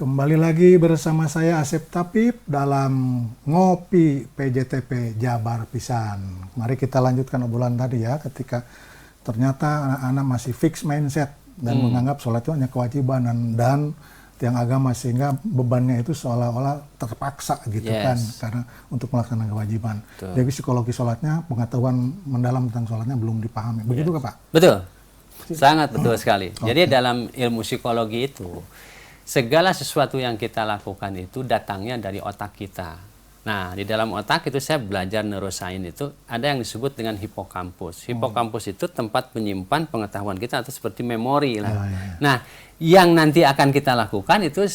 Kembali lagi bersama saya Asep Tapip dalam Ngopi PJTP Jabar Pisan. Mari kita lanjutkan obrolan tadi ya, ketika ternyata anak-anak masih fix mindset dan menganggap sholat itu hanya kewajiban dan tiang agama, sehingga bebannya itu seolah-olah terpaksa gitu kan, karena untuk melaksanakan kewajiban. Jadi psikologi sholatnya, pengetahuan mendalam tentang sholatnya belum dipahami. Begitu kan Pak? Betul, sangat betul sekali. Jadi dalam ilmu psikologi itu, segala sesuatu yang kita lakukan itu datangnya dari otak kita. Nah, di dalam otak itu saya belajar neuroscience itu ada yang disebut dengan hipokampus. Hipokampus itu tempat penyimpan pengetahuan kita atau seperti memori lah. Nah, yang nanti akan kita lakukan itu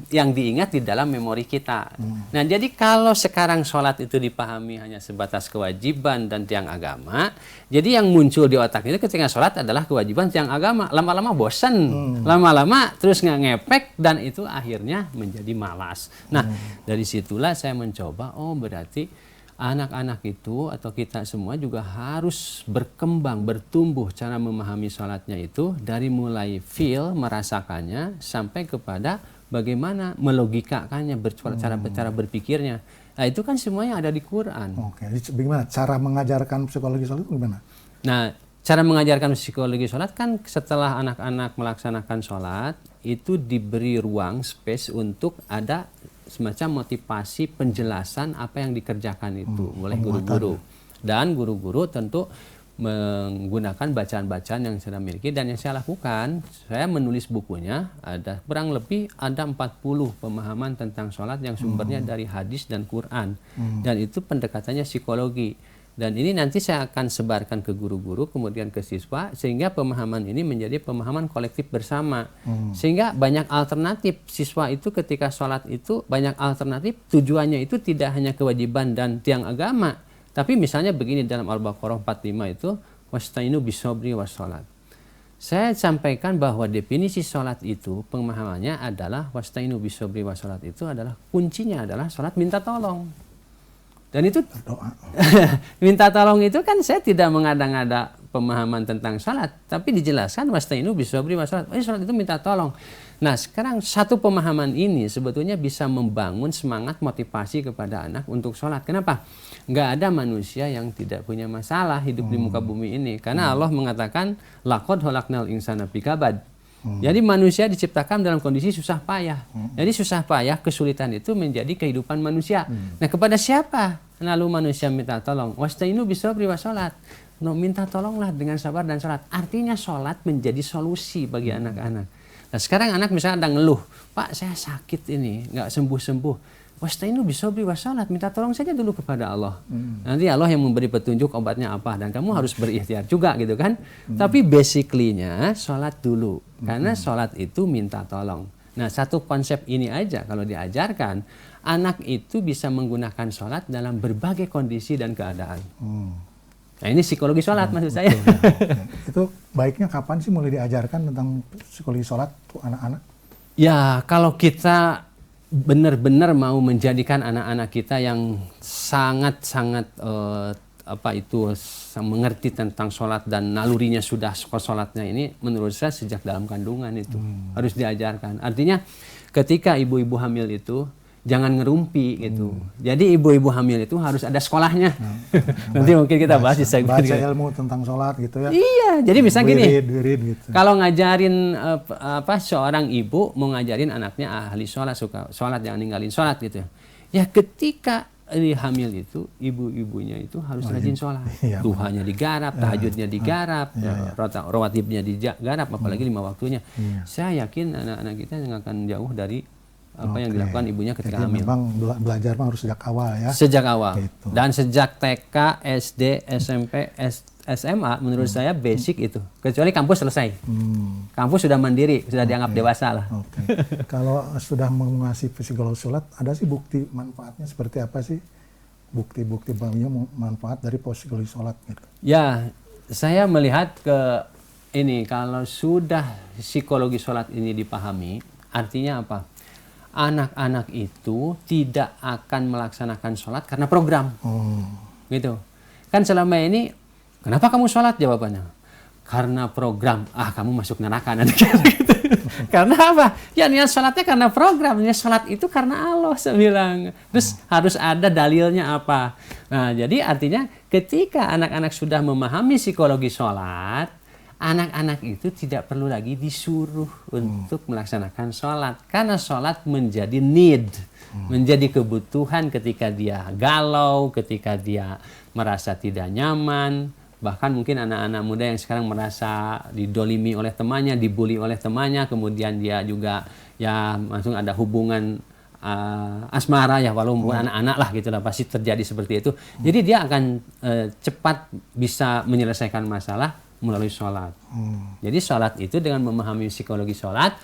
yang diingat di dalam memori kita. Nah, jadi kalau sekarang sholat itu dipahami hanya sebatas kewajiban dan tiang agama, jadi yang muncul di otak itu ketika sholat adalah kewajiban tiang agama. Lama-lama bosan, lama-lama terus nggak ngepek, dan itu akhirnya menjadi malas. Nah, dari situlah saya mencoba, oh berarti anak-anak itu atau kita semua juga harus berkembang, bertumbuh cara memahami sholatnya itu dari mulai feel, merasakannya, sampai kepada bagaimana melogikakannya, cara berpikirnya. Nah, itu kan semuanya ada di Quran. Oke, jadi bagaimana cara mengajarkan psikologi sholat itu gimana? Nah, cara mengajarkan psikologi sholat kan setelah anak-anak melaksanakan sholat, itu diberi ruang, space untuk ada semacam motivasi penjelasan apa yang dikerjakan itu oleh guru-guru. Dan guru-guru tentu menggunakan bacaan-bacaan yang saya miliki, dan yang saya lakukan, saya menulis bukunya, ada kurang lebih ada 40 pemahaman tentang sholat yang sumbernya dari hadis dan Quran. Dan itu pendekatannya psikologi. Dan ini nanti saya akan sebarkan ke guru-guru, kemudian ke siswa, sehingga pemahaman ini menjadi pemahaman kolektif bersama. Sehingga banyak alternatif. Siswa itu ketika sholat itu banyak alternatif, tujuannya itu tidak hanya kewajiban dan tiang agama. Tapi misalnya begini dalam Al-Baqarah 45 itu, wasta'inu bisobri wassalat. Saya sampaikan bahwa definisi sholat itu, pemahamannya adalah wasta'inu bisobri wassalat itu adalah kuncinya adalah sholat minta tolong. Dan itu minta tolong itu kan saya tidak mengada-ngada pemahaman tentang sholat, tapi dijelaskan wasta'inu bisobri wassalat. Sholat itu minta tolong. Nah, sekarang satu pemahaman ini sebetulnya bisa membangun semangat motivasi kepada anak untuk sholat. Kenapa? Nggak ada manusia yang tidak punya masalah hidup di muka bumi ini. Karena Allah mengatakan laqad khalaqnal insana fi kabad. Jadi manusia diciptakan dalam kondisi susah payah. Jadi susah payah, kesulitan itu menjadi kehidupan manusia. Nah, kepada siapa lalu manusia minta tolong? Wasta'inu bisobri wassalat. No, minta tolonglah dengan sabar dan sholat. Artinya sholat menjadi solusi bagi anak-anak. Nah, sekarang anak misalnya ada ngeluh, Pak saya sakit ini, nggak sembuh-sembuh. Wasta'inu bisobri wassalat, minta tolong saja dulu kepada Allah. Nanti Allah yang memberi petunjuk obatnya apa, dan kamu harus berikhtiar juga gitu kan. Tapi basically-nya sholat dulu, karena sholat itu minta tolong. Nah, satu konsep ini aja kalau diajarkan, anak itu bisa menggunakan sholat dalam berbagai kondisi dan keadaan. Nah, ini psikologi sholat maksud saya. Itu baiknya kapan sih mulai diajarkan tentang psikologi sholat tuh anak-anak? Ya, kalau kita benar-benar mau menjadikan anak-anak kita yang sangat-sangat mengerti tentang sholat dan nalurinya sudah sholatnya ini, menurut saya sejak dalam kandungan itu harus diajarkan. Artinya ketika ibu-ibu hamil itu jangan ngerumpi gitu. Jadi ibu-ibu hamil itu harus ada sekolahnya. Nanti mungkin kita bahas di segmen baca ilmu tentang sholat gitu ya. Iya, jadi misalnya gini, gitu. kalau ngajarin seorang ibu mau ngajarin anaknya ahli sholat, suka sholat, jangan ninggalin sholat gitu. Ya ketika hamil itu ibu-ibunya itu harus rajin sholat. Iya, Duhanya digarap, tahajudnya digarap, rawatibnya digarap, apalagi 5 waktunya. Saya yakin anak-anak kita yang akan jauh dari apa yang dilakukan ibunya ketika hamil. Memang belajar harus sejak awal ya. Sejak awal. Gitu. Dan sejak TK, SD, SMP, SMA menurut saya basic itu. Kecuali kampus selesai. Kampus sudah mandiri, sudah dianggap dewasa lah. Kalau sudah menguasai psikologi sholat, ada sih bukti manfaatnya seperti apa sih? Bukti-bukti manfaat dari psikologi sholat gitu. Ya, saya melihat ini kalau sudah psikologi sholat ini dipahami, artinya apa? Anak-anak itu tidak akan melaksanakan sholat karena program. Gitu. Kan selama ini, kenapa kamu sholat? Jawabannya, karena program. Kamu masuk neraka nanti. Gitu. Karena apa? Ya niat sholatnya karena program, niat sholat itu karena Allah, saya bilang. Terus harus ada dalilnya apa? Nah, jadi artinya ketika anak-anak sudah memahami psikologi sholat, anak-anak itu tidak perlu lagi disuruh untuk melaksanakan sholat. Karena sholat menjadi need, menjadi kebutuhan ketika dia galau, ketika dia merasa tidak nyaman. Bahkan mungkin anak-anak muda yang sekarang merasa didolimi oleh temannya, dibully oleh temannya, kemudian dia juga ya langsung ada hubungan asmara ya, walaupun anak-anak lah gitu lah, pasti terjadi seperti itu. Jadi dia akan cepat bisa menyelesaikan masalah melalui sholat. Jadi sholat itu dengan memahami psikologi sholat,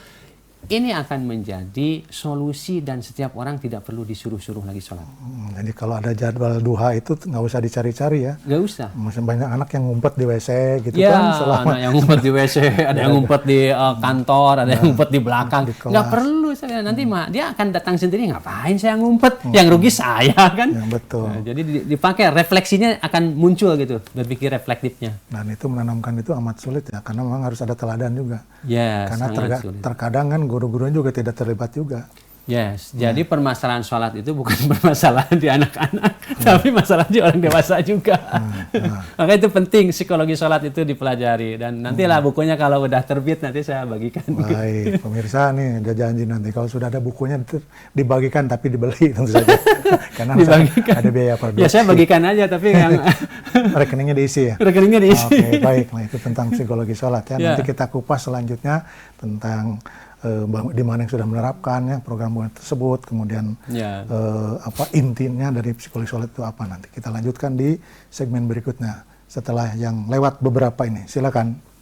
ini akan menjadi solusi dan setiap orang tidak perlu disuruh-suruh lagi sholat. Jadi kalau ada jadwal duha itu nggak usah dicari-cari ya. Nggak usah. Masih banyak anak yang ngumpet di WC gitu Ya, kan. Selama anak yang ngumpet di WC, ada yang ngumpet di kantor, ada yang ngumpet di belakang. di kelas. Nggak perlu saya. Nanti dia akan datang sendiri, ngapain saya ngumpet? Yang rugi saya kan. Yang betul. Nah, jadi dipakai, refleksinya akan muncul gitu, berpikir reflektifnya. Dan itu menanamkan itu amat sulit ya, karena memang harus ada teladan juga. Yes, Karena sangat sulit. terkadang kan guru-gurunya juga tidak terlibat juga. Yes, jadi permasalahan sholat itu bukan permasalahan di anak-anak, tapi masalah di orang dewasa juga. Maka itu penting psikologi sholat itu dipelajari, dan nantilah bukunya kalau udah terbit nanti saya bagikan. Baik, pemirsa nih udah janji nanti kalau sudah ada bukunya dibagikan tapi dibeli tentu saja. Karena Dibagikan. ada biaya produksi. Ya saya bagikan aja, tapi yang Rekeningnya diisi ya. rekeningnya diisi. Oke, baik. Nah, itu tentang psikologi sholat ya. Ya. Nanti kita kupas selanjutnya tentang di mana yang sudah menerapkan ya program tersebut, kemudian Ya. apa intinya dari psikologi sholat itu apa, nanti kita lanjutkan di segmen berikutnya setelah yang lewat beberapa ini. Silakan.